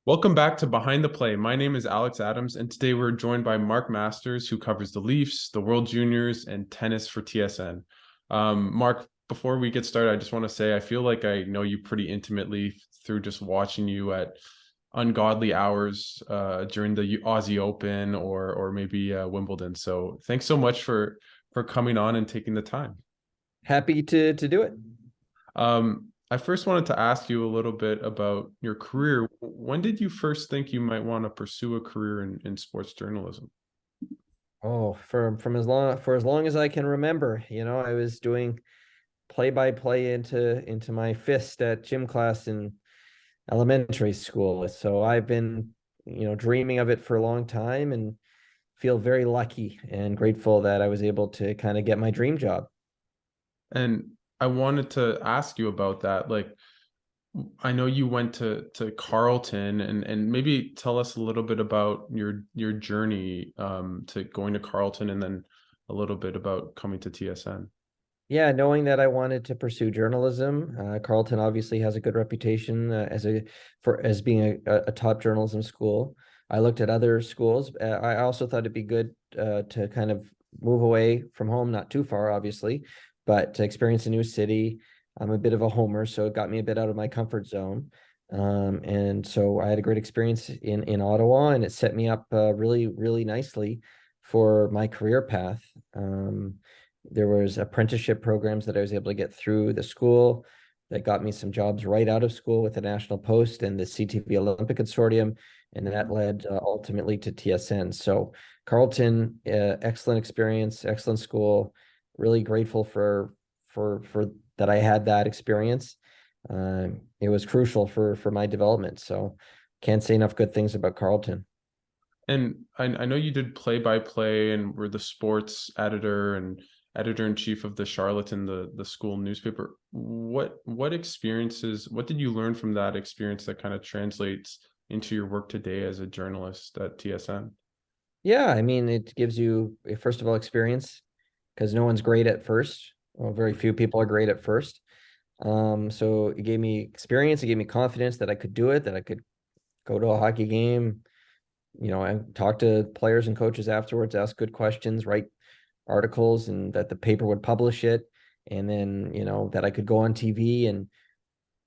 Welcome back to Behind the Play. My name is Alex Adams, and today we're joined by Mark Masters, who covers the Leafs, the World Juniors, and tennis for TSN. Mark, before we get started, I just want to say I feel like I know you pretty intimately through just watching you at ungodly hours during the Aussie Open or maybe Wimbledon. So thanks so much for coming on and taking the time. Happy to do it. I first wanted to ask you a little bit about your career. When did you first think you might want to pursue a career in sports journalism? Oh, from as long as I can remember, I was doing play-by-play into my fist at gym class in elementary school. So I've been, dreaming of it for a long time and feel very lucky and grateful that I was able to kind of get my dream job. And I wanted to ask you about that. Like, I know you went to Carleton, and maybe tell us a little bit about your journey to going to Carleton, and then a little bit about coming to TSN. Yeah, knowing that I wanted to pursue journalism, Carleton obviously has a good reputation as being a top journalism school. I looked at other schools. I also thought it'd be good to kind of move away from home, not too far, obviously, but to experience a new city. I'm a bit of a homer, so it got me a bit out of my comfort zone. And so I had a great experience in Ottawa, and it set me up really, really nicely for my career path. There was apprenticeship programs that I was able to get through the school that got me some jobs right out of school with the National Post and the CTV Olympic Consortium, and that led ultimately to TSN. So Carleton, excellent experience, excellent school. Really grateful for that I had that experience. It was crucial for my development. So can't say enough good things about Carleton. And I know you did play-by-play and were the sports editor and editor-in-chief of the Charlatan, the school newspaper. What experiences, what did you learn from that experience that kind of translates into your work today as a journalist at TSN? Yeah, I mean, it gives you, first of all, experience because no one's great at first. Well, very few people are great at first. So it gave me experience. It gave me confidence that I could do it, that I could go to a hockey game, and talk to players and coaches afterwards, ask good questions, write articles, and that the paper would publish it. And then, that I could go on TV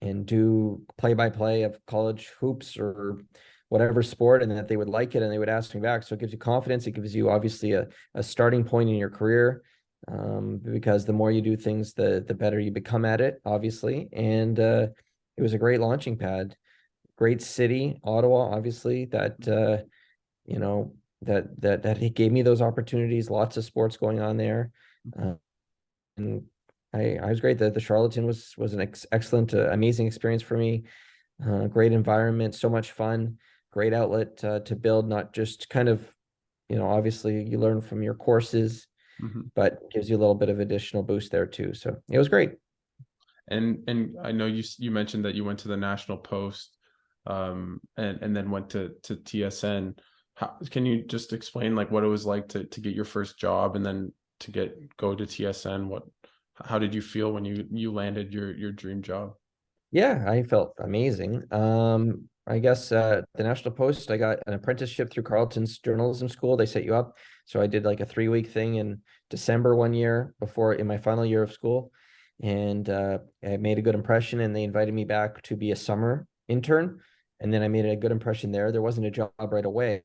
and do play-by-play of college hoops or whatever sport, and that they would like it and they would ask me back. So it gives you confidence. It gives you obviously a starting point in your career, because the more you do things, the better you become at it, obviously. And it was a great launching pad. Great city, Ottawa, obviously, that that he gave me those opportunities. Lots of sports going on there, and I was great. The Charlatan was an excellent, amazing experience for me. Great environment, so much fun, great outlet to build, not just kind of, obviously you learn from your courses, Mhm. but gives you a little bit of additional boost there too. So it was great. And I know you mentioned that you went to the National Post, and then went to TSN. Can you just explain like what it was like to get your first job and then to go to TSN? How did you feel when you landed your dream job? Yeah, I felt amazing. I guess the National Post, I got an apprenticeship through Carleton's journalism school. They set you up. So I did like a 3-week thing in December one year before in my final year of school. And I made a good impression, and they invited me back to be a summer intern. And then I made a good impression there. There wasn't a job right away.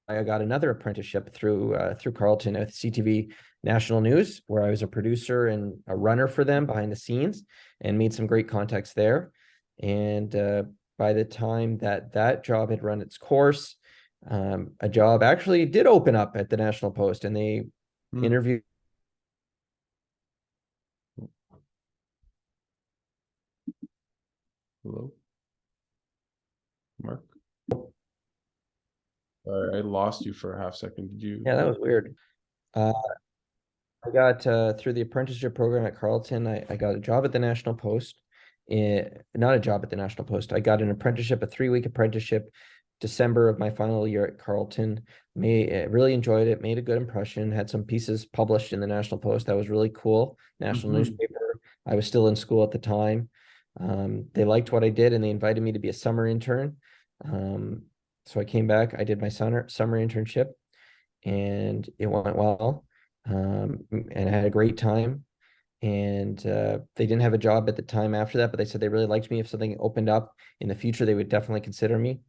I got another apprenticeship through Carleton at CTV National News, where I was a producer and a runner for them behind the scenes, and made some great contacts there. And by the time that job had run its course, a job actually did open up at the National Post, and they Hmm. interviewed. Hello, Mark. I lost you for a half second. Did you? Yeah, that was weird. Uh, I got through the apprenticeship program at Carleton. I got a job at the National Post. Not a job at the National Post. I got an apprenticeship, a 3-week apprenticeship, December of my final year at Carleton. Really enjoyed it. Made a good impression. Had some pieces published in the National Post. That was really cool. National Mhm. newspaper. I was still in school at the time. They liked what I did, and they invited me to be a summer intern. So I came back, I did my summer internship, and it went well. And I had a great time. And they didn't have a job at the time after that, but they said they really liked me. If something opened up in the future, they would definitely consider me.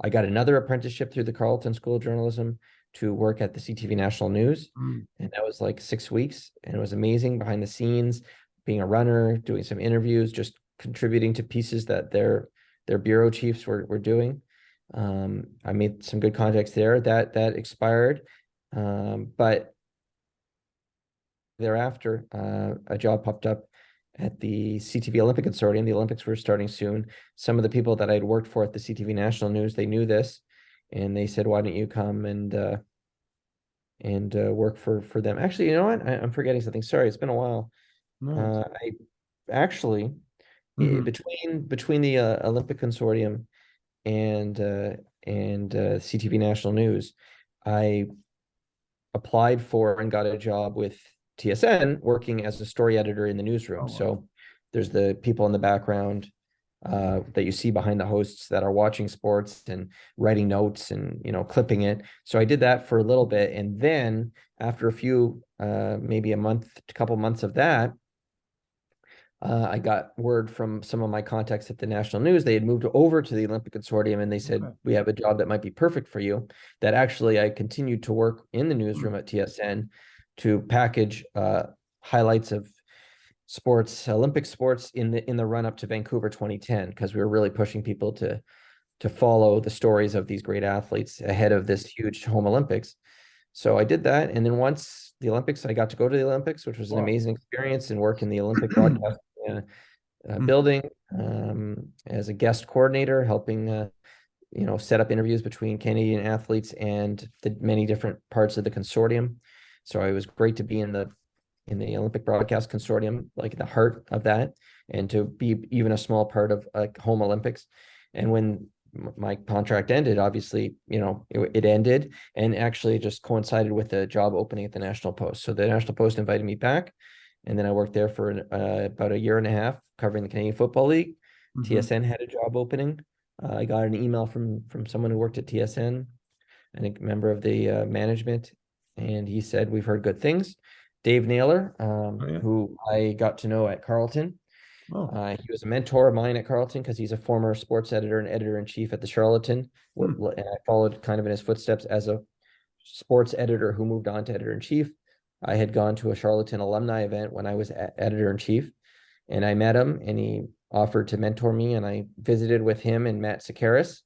I got another apprenticeship through the Carleton School of Journalism to work at the CTV National News. Mm. And that was like 6 weeks. And it was amazing behind the scenes, being a runner, doing some interviews, just contributing to pieces that their bureau chiefs were doing. I made some good contacts there. That expired. But thereafter, a job popped up at the CTV Olympic Consortium. The Olympics were starting soon. Some of the people that I'd worked for at the CTV National News, they knew this, and they said, "Why don't you come and work for them?" Actually, you know what? I'm forgetting something. Sorry, it's been a while. No. I actually Hmm. between the Olympic Consortium and CTV National News, I applied for and got a job with TSN working as a story editor in the newsroom. Oh, wow. So there's the people in the background that you see behind the hosts that are watching sports and writing notes and clipping it. So I did that for a little bit, and then after a few maybe a couple months of that, I got word from some of my contacts at the national news. They had moved over to the Olympic Consortium, and they said, Okay. "We have a job that might be perfect for you." That actually, I continued to work in the newsroom Mm. at TSN to package highlights of sports, Olympic sports in the run up to Vancouver 2010, because we were really pushing people to follow the stories of these great athletes ahead of this huge home Olympics. So I did that, and then once the Olympics, I got to go to the Olympics, which was an Wow. amazing experience, and work in the Olympic broadcast Mm. building as a guest coordinator, helping set up interviews between Canadian athletes and the many different parts of the consortium. So it was great to be in the Olympic Broadcast Consortium, like the heart of that, and to be even a small part of like home Olympics. And when my contract ended, obviously, it ended, and actually just coincided with a job opening at the National Post. So the National Post invited me back, and then I worked there for about a year and a half covering the Canadian Football League. Hmm. TSN had a job opening. I got an email from someone who worked at TSN, I think member of the management, and he said, "We've heard good things." Dave Naylor, Oh, yeah. who I got to know at Carleton, Oh. he was a mentor of mine at Carleton because he's a former sports editor and editor-in-chief at the Charlatan. Hmm. And I followed kind of in his footsteps as a sports editor who moved on to editor-in-chief. I had gone to a Charlatan alumni event when I was editor-in-chief, and I met him, and he offered to mentor me, and I visited with him and Matt Sakaris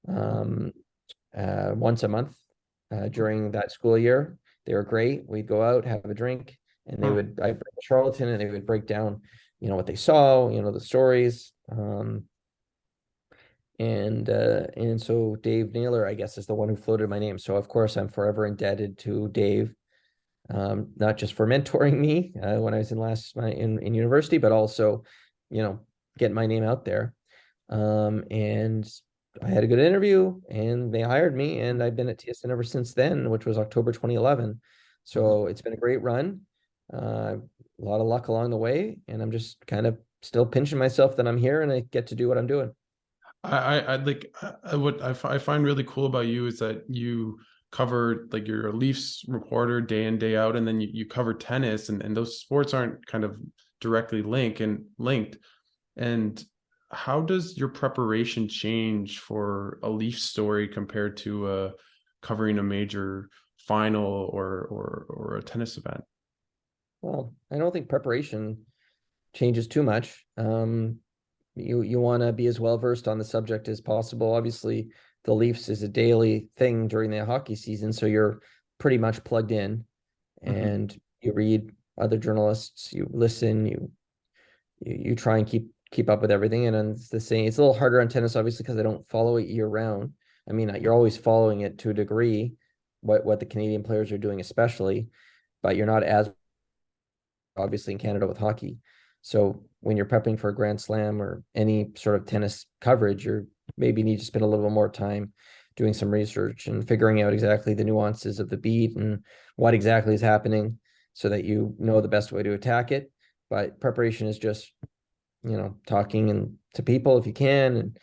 um, once a month during that school year. They were great. We'd go out, have a drink, and Huh. I bring Charlatan, and they would break down, what they saw, the stories. And so Dave Naylor, I guess, is the one who floated my name. So of course I'm forever indebted to Dave, not just for mentoring me when I was in university, but also, you know, getting my name out there. And I had a good interview, and they hired me, and I've been at TSN ever since then, which was October 2011. Mhm. So it's been a great run, a lot of luck along the way, and I'm just kind of still pinching myself that I'm here and I get to do what I'm doing. I like what I find really cool about you is that you cover, like, you're a Leafs reporter day in day out, and then you cover tennis, and those sports aren't kind of directly linked. And how does your preparation change for a Leaf story compared to covering a major final or a tennis event? Well, I don't think preparation changes too much. You want to be as well versed on the subject as possible. Obviously, the Leafs is a daily thing during the hockey season, so you're pretty much plugged in, Hmm. and you read other journalists, you listen, you try and keep up with everything. And it's the same. It's a little harder on tennis, obviously, because I don't follow it year round. I mean, you're always following it to a degree, what the Canadian players are doing, especially, but you're not as obviously in Canada with hockey. So when you're prepping for a Grand Slam or any sort of tennis coverage, you maybe need to spend a little bit more time doing some research and figuring out exactly the nuances of the beat and what exactly is happening so that you know the best way to attack it. But preparation is just, talking and to people if you can, and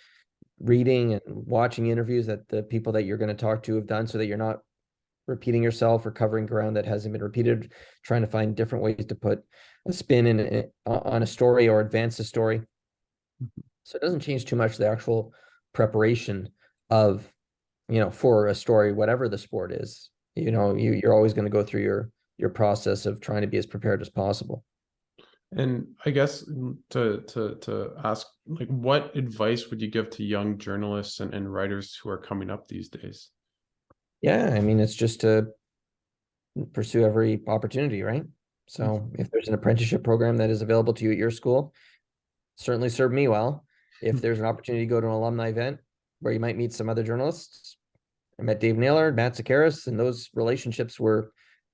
reading and watching interviews that the people that you're going to talk to have done, so that you're not repeating yourself or covering ground that hasn't been repeated, trying to find different ways to put a spin in on a story or advance the story. So it doesn't change too much the actual preparation of, for a story, whatever the sport is. You're always going to go through your process of trying to be as prepared as possible. And I guess to ask, like, what advice would you give to young journalists and writers who are coming up these days? Yeah, I mean, it's just to pursue every opportunity, right? So if there's an apprenticeship program that is available to you at your school, certainly served me well. If there's an opportunity to go to an alumni event where you might meet some other journalists, I met Dave Naylor, Matt Sakaris, and those relationships were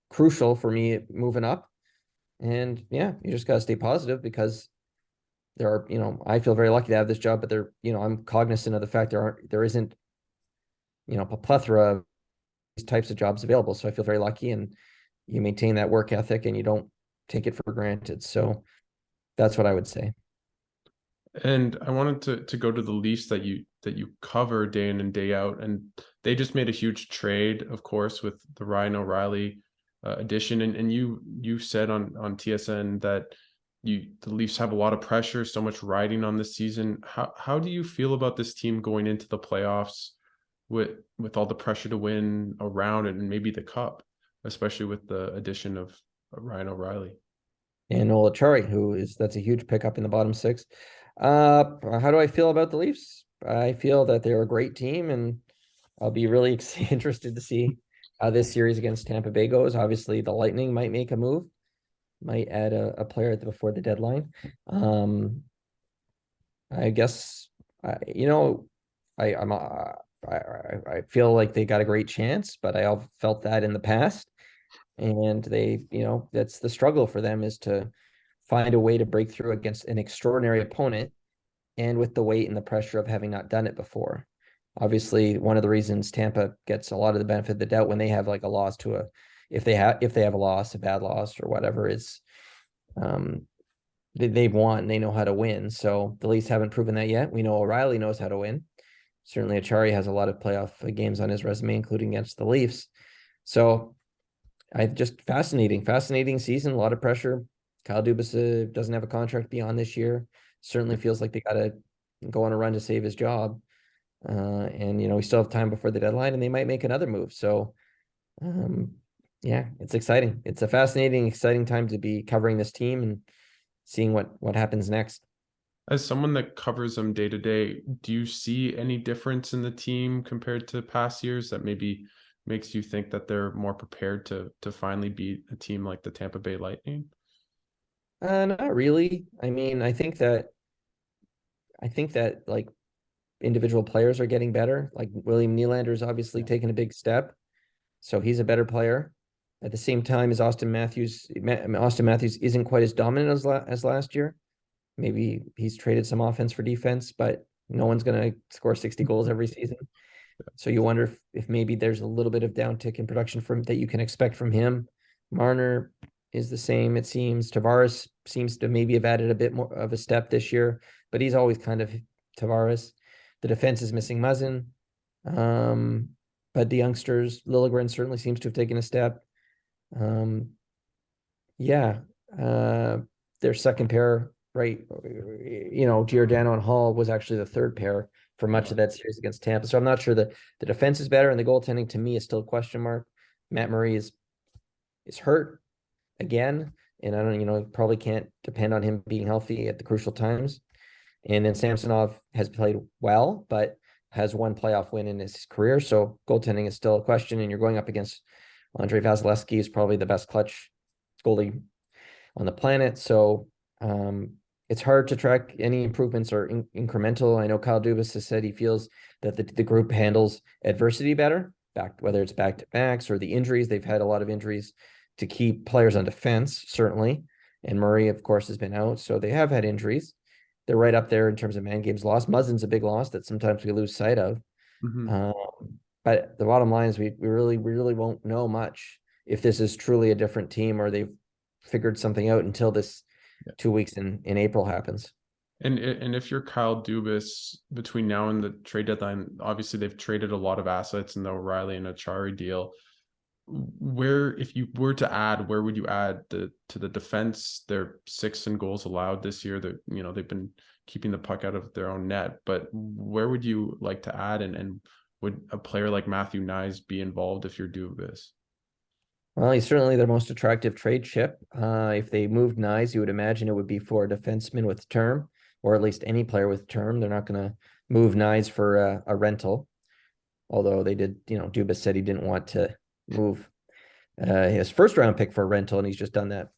crucial for me moving up. And yeah, you just got to stay positive, because I feel very lucky to have this job, but I'm cognizant of the fact there isn't, a plethora of these types of jobs available. So I feel very lucky, and you maintain that work ethic and you don't take it for granted. So that's what I would say. And I wanted to go to the Leafs that you cover day in and day out, and they just made a huge trade, of course, with the Ryan O'Reilly addition. And you said on TSN that the Leafs have a lot of pressure, so much riding on this season. How do you feel about this team going into the playoffs with all the pressure to win around and maybe the cup, especially with the addition of Ryan O'Reilly? And Noel Achari, that's a huge pickup in the bottom six. How do I feel about the Leafs? I feel that they're a great team, and I'll be really interested to see how this series against Tampa Bay goes. Obviously, the Lightning might make a move, might add a player before the deadline. I guess I I'm I feel like they got a great chance, but I all felt that in the past, and that's the struggle for them, is to find a way to break through against an extraordinary opponent, and with the weight and the pressure of having not done it before. Obviously, one of the reasons Tampa gets a lot of the benefit of the doubt when they have like a loss if they have a loss, a bad loss or whatever, is they've won, they know how to win. So the Leafs haven't proven that yet. We know O'Reilly knows how to win. Certainly Achari has a lot of playoff games on his resume, including against the Leafs. So I just fascinating season, a lot of pressure. Kyle Dubas doesn't have a contract beyond this year. Certainly feels like they got to go on a run to save his job. And we still have time before the deadline, and they might make another move. So yeah, it's exciting. It's a fascinating, exciting time to be covering this team and seeing what happens next. As someone that covers them day to day, do you see any difference in the team compared to past years that maybe makes you think that they're more prepared to finally beat a team like the Tampa Bay Lightning? Not really. I mean, I think that like individual players are getting better. Like William Nylander's obviously taken a big step, so he's a better player. At the same time as Austin Matthews isn't quite as dominant as last year. Maybe he's traded some offense for defense, but no one's going to score 60 goals every season. So you wonder if maybe there's a little bit of downtick in production that you can expect from him. Marner is the same, it seems. Tavares seems to maybe have added a bit more of a step this year, but he's always kind of Tavares. The defense is missing Muzzin. But the youngsters, Liljegren certainly seems to have taken a step. Yeah, their second pair, right? Giordano and Hall was actually the third pair for much of that series against Tampa. So I'm not sure that the defense is better, and the goaltending to me is still a question mark. Matt Murray is hurt again, and I don't, probably can't depend on him being healthy at the crucial times. And then Samsonov has played well, but has one playoff win in his career. So goaltending is still a question, and you're going up against Andre Vasilevsky, is probably the best clutch goalie on the planet. So it's hard to track any improvements or incremental. I know Kyle Dubas has said he feels that the group handles adversity better, whether it's back to backs or the injuries. They've had a lot of injuries to keep players on defense, certainly. And Murray, of course, has been out. So they have had injuries. They're right up there in terms of man games lost. Muzzin's a big loss that sometimes we lose sight of. Mm-hmm. But the bottom line is we really won't know much if this is truly a different team or they've figured something out until this 2 weeks in April happens. And if you're Kyle Dubas between now and the trade deadline, obviously they've traded a lot of assets in the O'Reilly and Achari deal. Where, if you were to add, where would you add to the defense? They're sixth in goals allowed this year. That, you know, they've been keeping the puck out of their own net. But where would you like to add, and would a player like Matthew Knies be involved if you're Dubas? Well, he's certainly their most attractive trade chip. If they moved Knies, you would imagine it would be for a defenseman with term, or at least any player with term. They're not going to move Knies for a rental. Although they did, Dubas said he didn't want to move his first round pick for a rental, and he's just done that.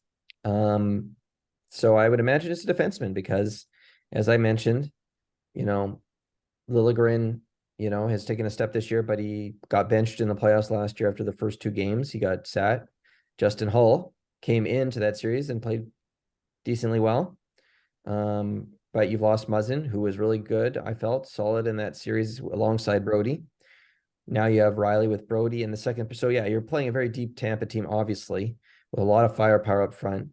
So I would imagine it's a defenseman because, as I mentioned, Liljegren, has taken a step this year, but he got benched in the playoffs last year after the first two games. He got sat. Justin Hull came into that series and played decently well. But you've lost Muzzin, who was really good. I felt solid in that series alongside Brody. Now you have Riley with Brody in the second. So yeah, you're playing a very deep Tampa team, obviously, with a lot of firepower up front.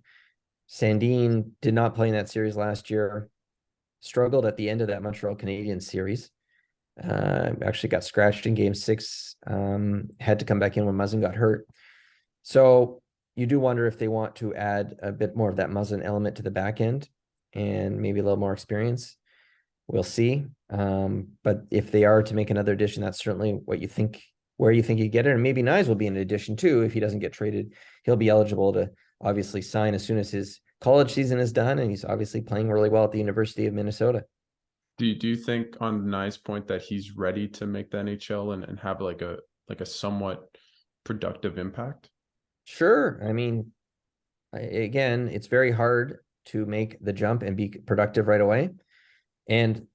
Sandin did not play in that series last year. Struggled at the end of that Montreal Canadiens series. Actually got scratched in game 6. Had to come back in when Muzzin got hurt. So you do wonder if they want to add a bit more of that Muzzin element to the back end and maybe a little more experience. We'll see. But if they are to make another addition, that's certainly what you think, where you think you get it. And maybe Knies will be an addition too. If he doesn't get traded, he'll be eligible to obviously sign as soon as his college season is done. And he's obviously playing really well at the University of Minnesota. Do you think, on Nye's point, that he's ready to make the NHL and have like a somewhat productive impact? Sure. I mean, again, it's very hard to make the jump and be productive right away. And,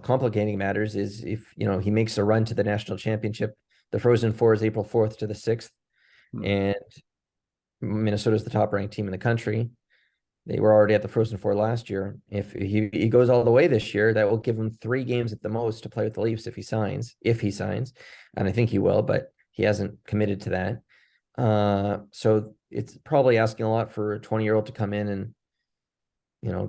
complicating matters is if, he makes a run to the national championship, the Frozen Four is April 4th to the 6th, and Minnesota's the top ranked team in the country. They were already at the Frozen Four last year. If he goes all the way this year, that will give him 3 games at the most to play with the Leafs if he signs. And I think he will, but he hasn't committed to that. So it's probably asking a lot for a 20-year-old to come in and,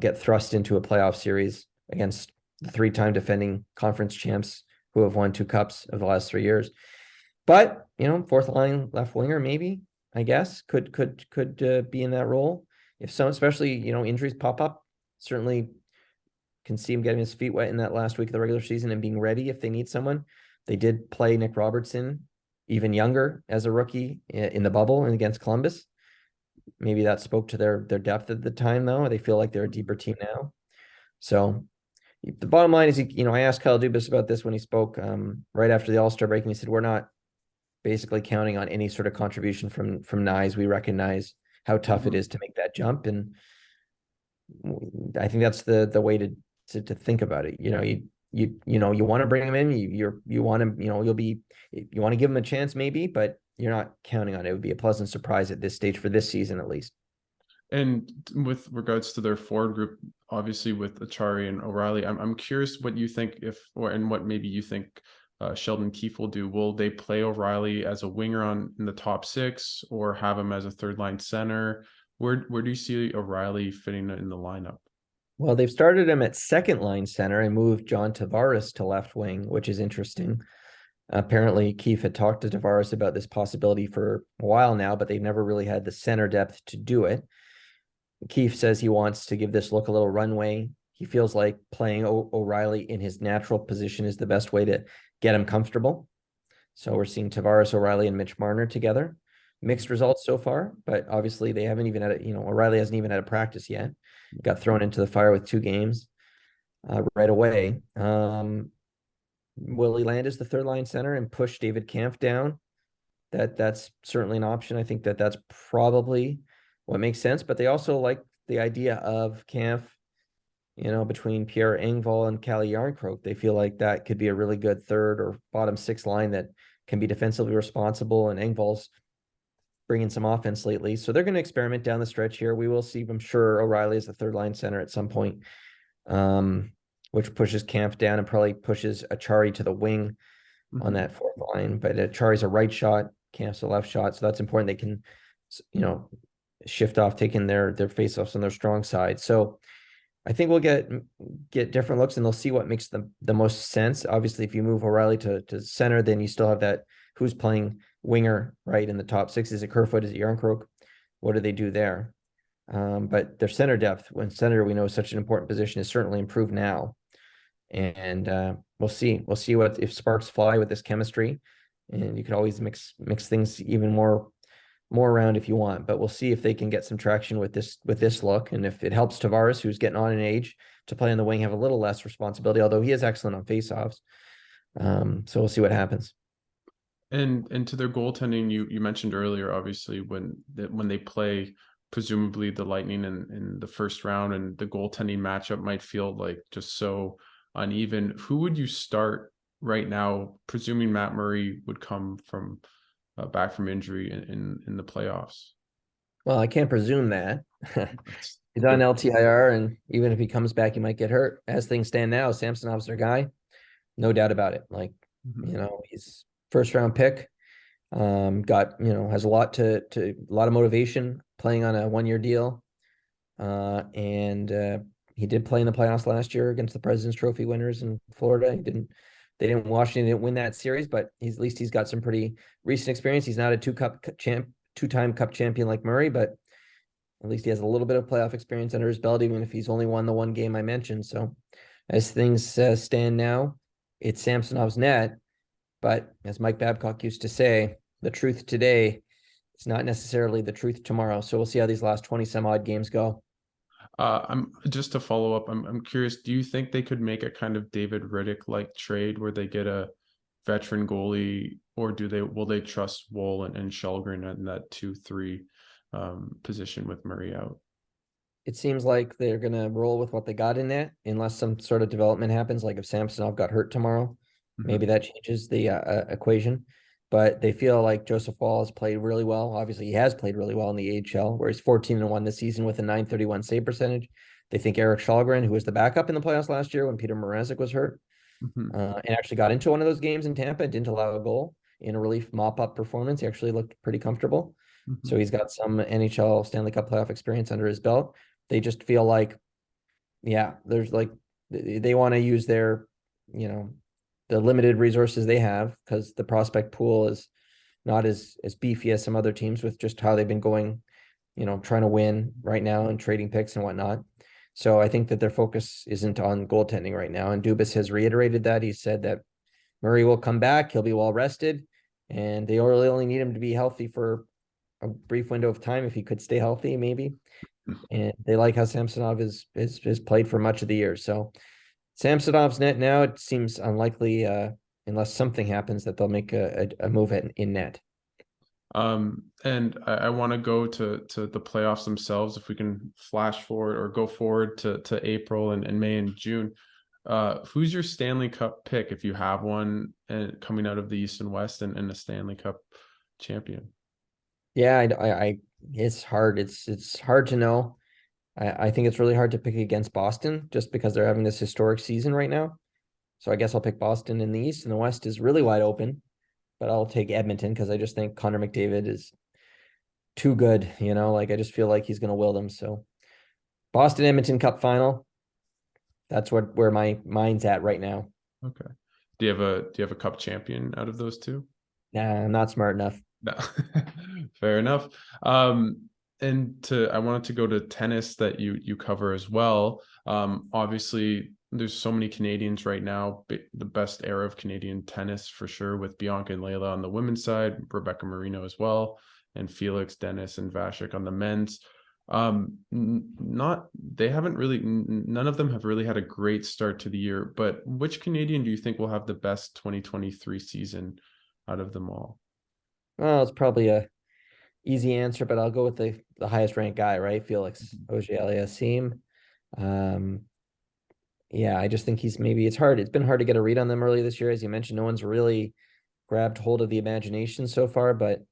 get thrust into a playoff series against the 3-time defending conference champs who have won 2 cups of the last 3 years. But, fourth line left winger, maybe, I guess, could be in that role. If so, especially, injuries pop up, certainly can see him getting his feet wet in that last week of the regular season and being ready if they need someone. They did play Nick Robertson, even younger, as a rookie in the bubble and against Columbus. Maybe that spoke to their depth at the time, though. They feel like they're a deeper team now. So the bottom line is, I asked Kyle Dubas about this when he spoke right after the All-Star break, and he said, we're not basically counting on any sort of contribution from Knies. We recognize how tough it is to make that jump. And I think that's the way to think about it. You want to bring him in, you want to, you want to give him a chance maybe, but you're not counting on it. It would be a pleasant surprise at this stage for this season, at least. And with regards to their forward group, obviously with Achari and O'Reilly, I'm curious what you think, and what maybe you think Sheldon Keefe will do. Will they play O'Reilly as a winger in the top 6, or have him as a third line center? Where do you see O'Reilly fitting in the lineup? Well, they've started him at second line center and moved John Tavares to left wing, which is interesting. Apparently, Keefe had talked to Tavares about this possibility for a while now, but they've never really had the center depth to do it. Keefe says he wants to give this look a little runway. He feels like playing O'Reilly in his natural position is the best way to get him comfortable. So we're seeing Tavares, O'Reilly, and Mitch Marner together. Mixed results so far, but obviously they haven't even had O'Reilly hasn't even had a practice yet. Got thrown into the fire with 2 games right away. Will he land as the third line center and push David Kampf down? That's certainly an option. I think that's probably what makes sense, but they also like the idea of Kampf, between Pierre Engvall and Calle Jarnkrok. They feel like that could be a really good third or bottom 6 line that can be defensively responsible, and Engvall's bringing some offense lately. So they're going to experiment down the stretch here. We will see, I'm sure, O'Reilly as the third line center at some point, which pushes Kampf down and probably pushes Achari to the wing on that fourth line. But Achari's a right shot, Kampf's a left shot. So that's important. They can, shift off taking their face-offs on their strong side. So I think we'll get different looks, and they'll see what makes the most sense. Obviously, if you move O'Reilly to center, then you still have that who's playing winger, right, in the top six. Is it Kerfoot? Is it Yarncroke? What do they do there? But their center depth, when center we know is such an important position, is certainly improved now. And we'll see. We'll see what if sparks fly with this chemistry, and you could always mix things even more around if you want. But we'll see if they can get some traction with this look, and if it helps Tavares, who's getting on in age, to play on the wing, have a little less responsibility. Although he is excellent on faceoffs. So we'll see what happens. And to their goaltending, you mentioned earlier, obviously when they play presumably the Lightning in the first round, and the goaltending matchup might feel like just so uneven. Who would you start right now, presuming Matt Murray would come from back from injury in the playoffs? Well, I can't presume that. That's He's on good. LTIR, and even if he comes back, he might get hurt. As things stand now, Samsonov's their guy, no doubt about it. Like, Mhm. he's first round pick. Got has a lot a lot of motivation, playing on a 1 year deal. And he did play in the playoffs last year against the President's Trophy winners in Florida. Washington didn't win that series, but at least he's got some pretty recent experience. He's not a two-time cup champion like Murray, but at least he has a little bit of playoff experience under his belt, even if he's only won the one game I mentioned. So as things stand now, it's Samsonov's net. But as Mike Babcock used to say, the truth today is not necessarily the truth tomorrow. So we'll see how these last 20 some odd games go. I'm just to follow up. I'm curious. Do you think they could make a kind of David Riddick like trade where they get a veteran goalie, or will they trust Woll and Shelgren in that 2-3 position with Murray out? It seems like they're going to roll with what they got in that, unless some sort of development happens. Like if Samsonov got hurt tomorrow, maybe Mhm. that changes the equation. But they feel like Joseph Woll has played really well. Obviously, he has played really well in the AHL, where he's 14-1 this season with a 931 save percentage. They think Eric Shalgren, who was the backup in the playoffs last year when Peter Mrazek was hurt, Mhm. and actually got into one of those games in Tampa and didn't allow a goal in a relief mop-up performance. He actually looked pretty comfortable. So Mhm. he's got some NHL Stanley Cup playoff experience under his belt. They just feel like, yeah, there's like they want to use their, you know, the limited resources they have, because the prospect pool is not as beefy as some other teams with just how they've been going, trying to win right now and trading picks and whatnot. So I think that their focus isn't on goaltending right now. And Dubas has reiterated that. He said that Murray will come back. He'll be well rested, and they really only need him to be healthy for a brief window of time if he could stay healthy, maybe. And they like how Samsonov is played for much of the year. So Samsonov's net now, it seems unlikely, unless something happens, that they'll make a move in net. And I want to go to the playoffs themselves. If we can flash forward or go forward to April and May and June. Who's your Stanley Cup pick if you have one, and coming out of the East and West, and a Stanley Cup champion? Yeah, it's hard. It's hard to know. I think it's really hard to pick against Boston just because they're having this historic season right now. So I guess I'll pick Boston in the East, and the West is really wide open. But I'll take Edmonton because I just think Connor McDavid is too good. Like I just feel like he's going to will them. So Boston Edmonton Cup final. That's where my mind's at right now. Okay. Do you have a cup champion out of those two? Nah, I'm not smart enough. No. Fair enough. I wanted to go to tennis that you cover as well. Obviously there's so many Canadians right now, the best era of Canadian tennis for sure, with Bianca and Layla on the women's side, Rebecca Marino as well, and Felix, Dennis, and Vashik on the men's. Not they haven't really none of them have really had a great start to the year, but which Canadian do you think will have the best 2023 season out of them all? Well, it's probably a easy answer, but I'll go with the highest ranked guy, right? Felix Mhm. Auger-Aliassime. Um, yeah, I just think it's hard. It's been hard to get a read on them early this year. As you mentioned, no one's really grabbed hold of the imagination so far, but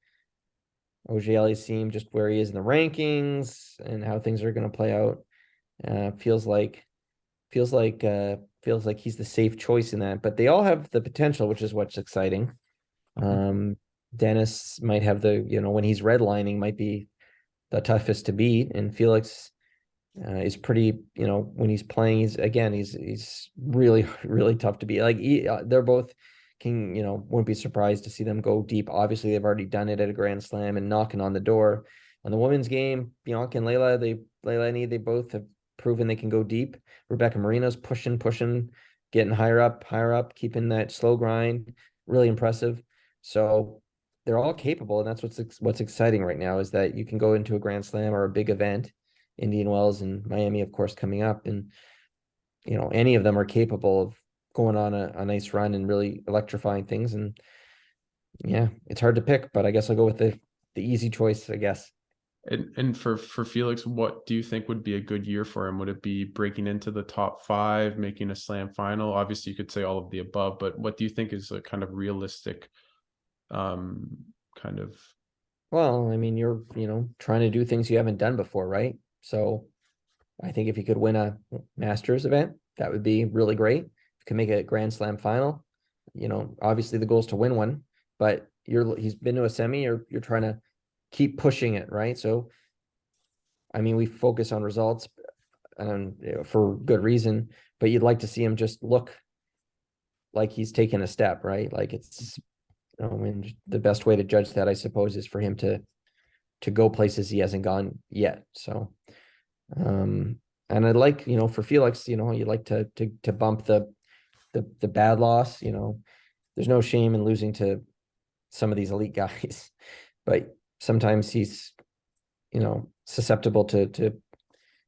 Auger-Aliassime, just where he is in the rankings and how things are going to play out, feels like he's the safe choice in that. But they all have the potential, which is what's exciting. Um, Dennis might have when he's redlining, might be the toughest to beat, and Felix, He's pretty, when he's playing, he's really really tough to beat. Like they're both wouldn't be surprised to see them go deep. Obviously, they've already done it at a Grand Slam and knocking on the door. On the women's game, Bianca and they both have proven they can go deep. Rebecca Marino's pushing, getting higher up, keeping that slow grind. Really impressive. So they're all capable, and that's what's exciting right now is that you can go into a Grand Slam or a big event, Indian Wells and Miami, of course, coming up, and any of them are capable of going on a nice run and really electrifying things. And yeah, it's hard to pick, but I guess I'll go with the easy choice, I guess. And for Felix, what do you think would be a good year for him? Would it be breaking into the top 5, making a slam final? Obviously, you could say all of the above, but what do you think is a kind of realistic kind of Well, I mean, you're, trying to do things you haven't done before, right? So I think if you could win a Masters event, that would be really great. If you can make a Grand Slam final, obviously the goal is to win one, but he's been to a semi, you're trying to keep pushing it, right? So I mean, we focus on results and for good reason, but you'd like to see him just look like he's taken a step, right? Like I mean, the best way to judge that, I suppose, is for him to go places he hasn't gone yet. So, and I'd like, for Felix, you'd like to bump the bad loss. There's no shame in losing to some of these elite guys, but sometimes he's, susceptible to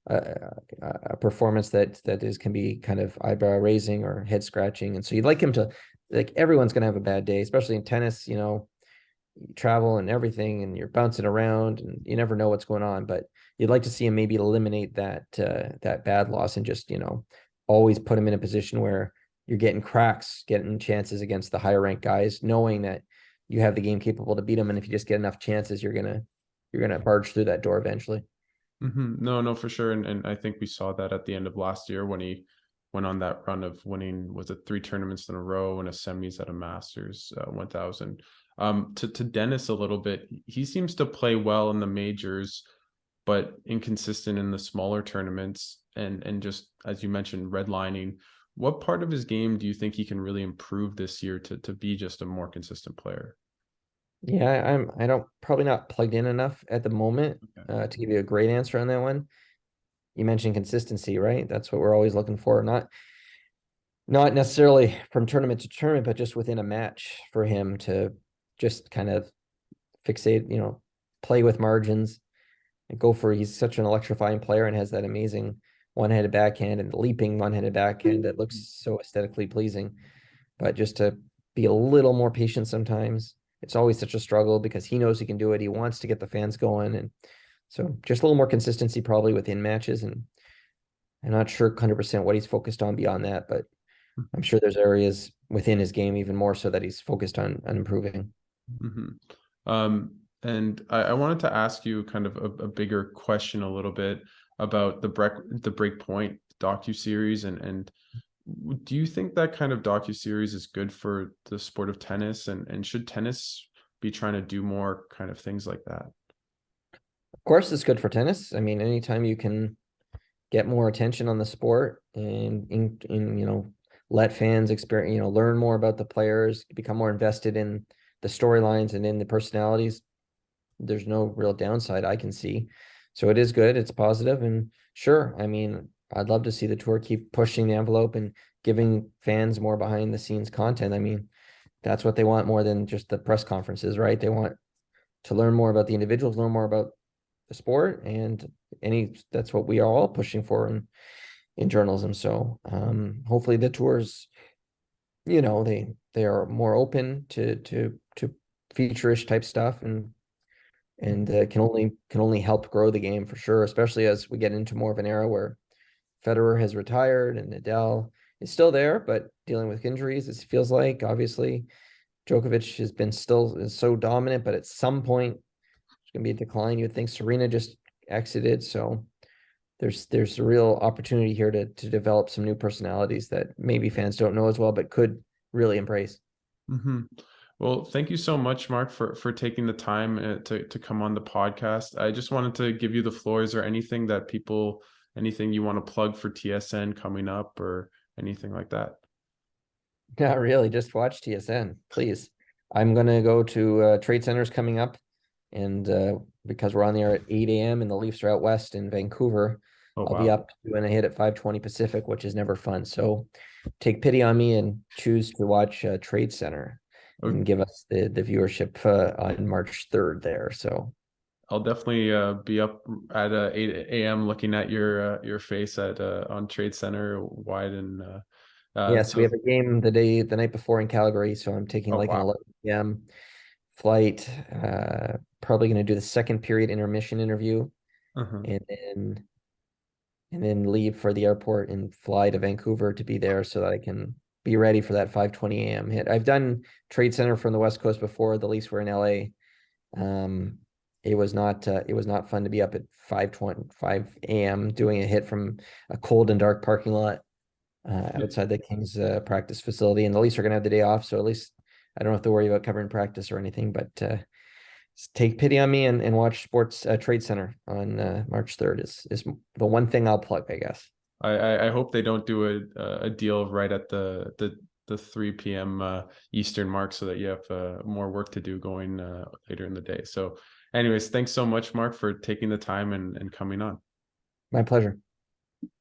a performance that can be kind of eyebrow raising or head scratching. And so you'd like him to, like, everyone's going to have a bad day, especially in tennis, you travel and everything, and you're bouncing around and you never know what's going on, but you'd like to see him maybe eliminate that bad loss and just, always put him in a position where you're getting cracks, getting chances against the higher ranked guys, knowing that you have the game capable to beat them. And if you just get enough chances, you're gonna barge through that door eventually. No, no, for sure. And I think we saw that at the end of last year when he went on that run of winning, was it 3 tournaments in a row and a semis at a Masters 1000. To Dennis a little bit, he seems to play well in the majors, but inconsistent in the smaller tournaments. And just as you mentioned, redlining. What part of his game do you think he can really improve this year to be just a more consistent player? Yeah, I don't probably not plugged in enough at the moment Okay. to give you a great answer on that one. You mentioned consistency, right? That's what we're always looking for. Not necessarily from tournament to tournament, but just within a match for him to just kind of fixate, play with margins and go for. He's such an electrifying player and has that amazing one-handed backhand and leaping one-handed backhand that looks so aesthetically pleasing. But just to be a little more patient sometimes. It's always such a struggle because he knows he can do it. He wants to get the fans going. And so just a little more consistency probably within matches. And I'm not sure 100% what he's focused on beyond that, but I'm sure there's areas within his game even more so that he's focused on improving. Mm-hmm. And I wanted to ask you kind of a bigger question a little bit about the Breakpoint docu-series and do you think that kind of docu-series is good for the sport of tennis and should tennis be trying to do more kind of things like that? Of course, it's good for tennis. I mean, anytime you can get more attention on the sport and let fans experience, learn more about the players, become more invested in the storylines and in the personalities, there's no real downside I can see. So it is good, it's positive, and sure, I mean, I'd love to see the tour keep pushing the envelope and giving fans more behind the scenes content. I mean, that's what they want more than just the press conferences, right? They want to learn more about the individuals, learn more about the sport, and that's what we are all pushing for in journalism. So hopefully the tours, they are more open to feature-ish type stuff and can only help grow the game for sure, especially as we get into more of an era where Federer has retired and Nadal is still there, but dealing with injuries. It feels like obviously Djokovic has been still is so dominant, but at some point it's going to be a decline. You would think Serena just exited, so there's a real opportunity here to develop some new personalities that maybe fans don't know as well, but could really embrace. Mm-hmm. Well, thank you so much, Mark, for taking the time to come on the podcast. I just wanted to give you the floor. Is there anything that people anything you want to plug for TSN coming up or anything like that? Not really, just watch TSN, please. I'm gonna go to Trade Centers coming up, and because we're on the air at 8 a.m. and the Leafs are out west in Vancouver, Oh, I'll be wow. up doing a hit at 5:20 Pacific, which is never fun. So take pity on me and choose to watch Trade Center and give us the viewership on March 3rd there. So I'll definitely be up at 8 a.m. looking at your face at on Trade Center wide and yes, we so have a game the night before in Calgary, so I'm taking oh like an wow. 11 p.m. flight. Probably going to do the second period intermission interview, Uh-huh. and then leave for the airport and fly to Vancouver to be there so that I can be ready for that 5:20 a.m. hit. I've done Trade Center from the West Coast before. The Leafs were in LA. It was not fun to be up at 5:25 a.m. doing a hit from a cold and dark parking lot outside the Kings practice facility. And the Leafs are going to have the day off, so at least I don't have to worry about covering practice or anything. But take pity on me and watch Sports Trade Center on March 3rd is the one thing I'll plug, I guess. I hope they don't do a deal right at the 3 p.m. Eastern mark so that you have more work to do going later in the day. So anyways, thanks so much, Mark, for taking the time and coming on. My pleasure.